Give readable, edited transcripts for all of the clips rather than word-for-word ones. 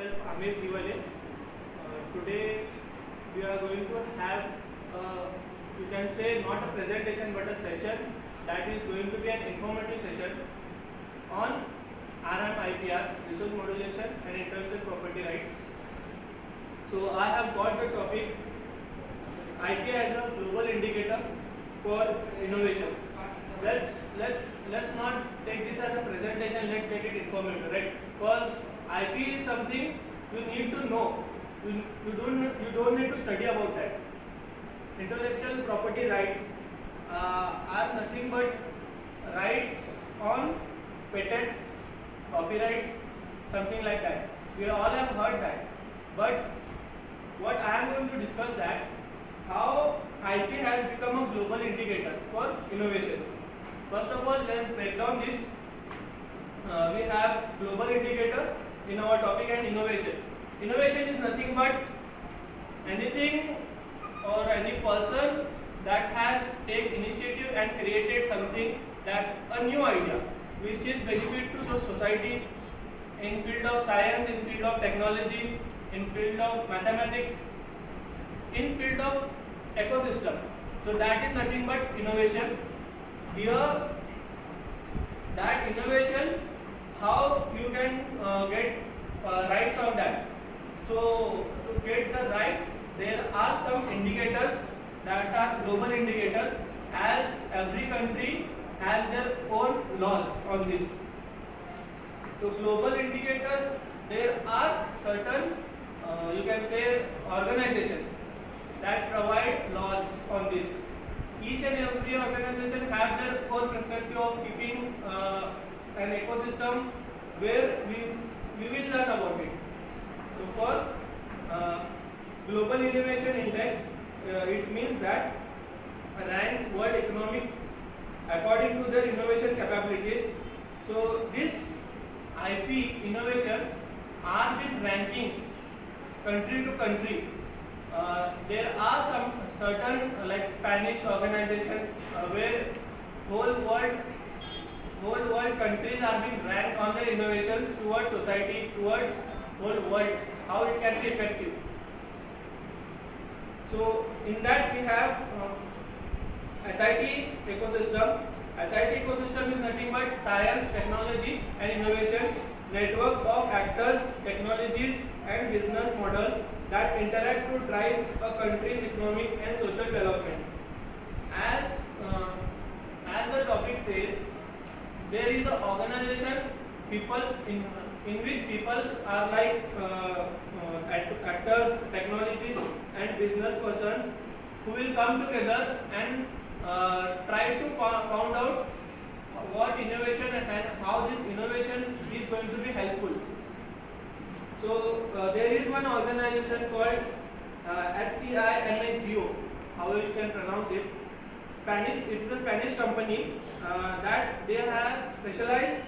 myself Rmipr. Today we are going to have you can say not a presentation but a session that is going to be an informative session on Rmipr, resource modulation and intellectual property rights. So I have got the topic IP as a global indicator for innovations. Let's not take this as a presentation. Let's take it informative, right? Because IP is something you need to know. You don't need to study about that. Intellectual property rights are nothing but rights on patents, copyrights, something like that. We all have heard that. But what I am going to discuss that how IP has become a global indicator for innovations. First of all, let's break down this. We have global indicator in our topic and innovation. Innovation is nothing but anything or any person that has taken initiative and created something, that a new idea which is benefit to society in field of science, in field of technology, in field of mathematics, in field of ecosystem. So that is nothing but innovation. Here, that innovation, how you can get rights on that. So to get the rights, there are some indicators that are global indicators, as every country has their own laws on this. So global indicators, there are certain you can say organizations that provide laws on this. Each and every organization have their own perspective of keeping an ecosystem where we will learn about it. So first, Global Innovation Index, it means that ranks world economics according to their innovation capabilities. So this IP innovation are been ranking country to country. There are some certain like Spanish organizations where whole world countries are being ranked on their innovations towards society, towards whole world, how it can be effective. So in that we have SIT ecosystem. SIT ecosystem is nothing but science, technology and innovation network of actors, technologies and business models that interact to drive a country's economic and social development. As the topic says, there is an organization in which people are like actors, technologies and business persons who will come together and try to find out what innovation and how this innovation is going to be helpful. So there is one organization called SCIMAGO, how you can pronounce it. Spanish. It is a Spanish company that they have specialized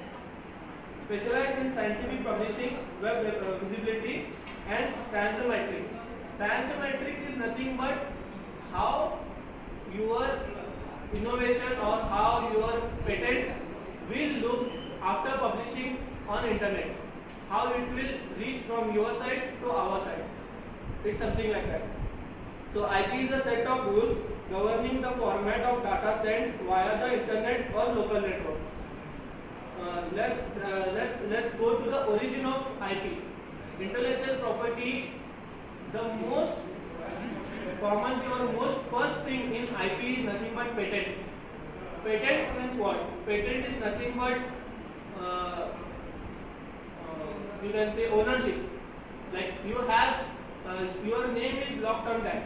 in scientific publishing, web visibility, and sciencemetrics. Sciencemetrics is nothing but how your innovation or how your patents will look after publishing on internet, how it will reach from your side to our side. It's something like that. So IP is a set of rules governing the format of data sent via the internet or local networks. Let's go to the origin of IP. Intellectual property, the most common or most first thing in IP is nothing but patents. Patents means what? Patent is nothing but you can say ownership. Like you have your name is locked on that.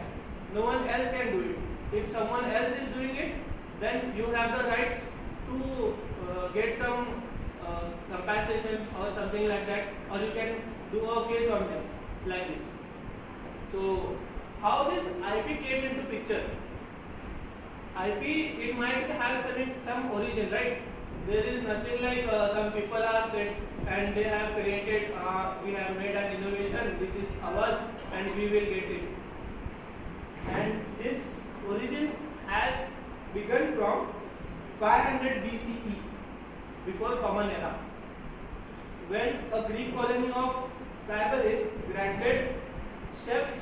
No one else can do it. If someone else is doing it, then you have the rights to get some compensation or something like that, or you can do a case on them like this. So how this IP came into picture? IP, it might have some origin, right? There is nothing like some people are said and they have created, we have made an innovation, this is ours and we will get it. And this origin has begun from 500 BCE, before Common Era, when a Greek colony of Sybaris chefs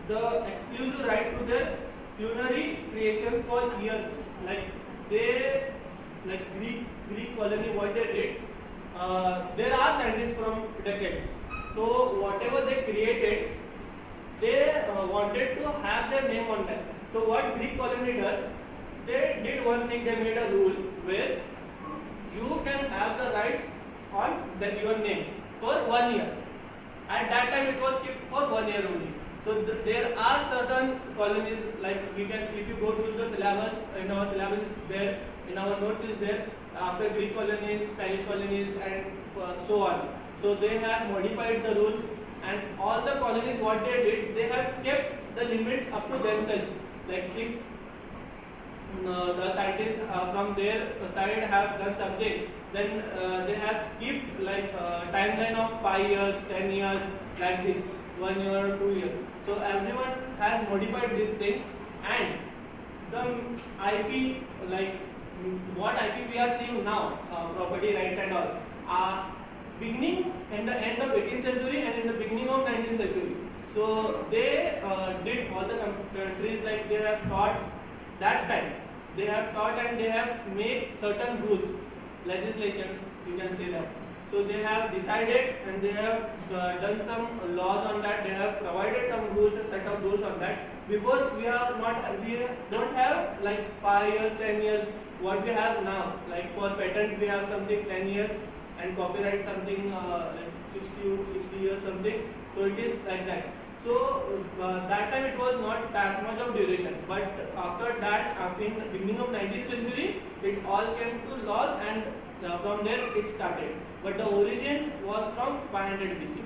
the exclusive right to their culinary creations for years. Like they, like Greek colony, what they did. There are scientists from decades. So whatever they created, they wanted to have their name on that. So what Greek colony does, they did one thing. They made a rule where you can have the rights on your name for 1 year. At that time, it was kept for 1 year only. So there are certain colonies, like we can, if you go through the syllabus, in our syllabus it's there, in our notes is there, after Greek colonies, Spanish colonies, and so on. So they have modified the rules, and all the colonies, what they did, they have kept the limits up to themselves. Like if the scientists from their side have done something, then they have kept like timeline of 5 years, 10 years, like this, 1 year, 2 years. So everyone has modified this thing, and the IP, like what IP we are seeing now, property rights and all, beginning in the end of 18th century and in the beginning of 19th century. So they did, all the countries, like they have taught that time. They have taught and they have made certain rules, legislations, you can say that. So they have decided and they have done some laws on that. They have provided some rules, a set of rules on that. Before we don't have like 5 years, 10 years. What we have now, like for patent we have something 10 years, and copyright something like 60 years something. So it is like that. So that time it was not that much of duration, but after that, in the beginning of 19th century, it all came to laws, and from there it started. But the origin was from 500 BC.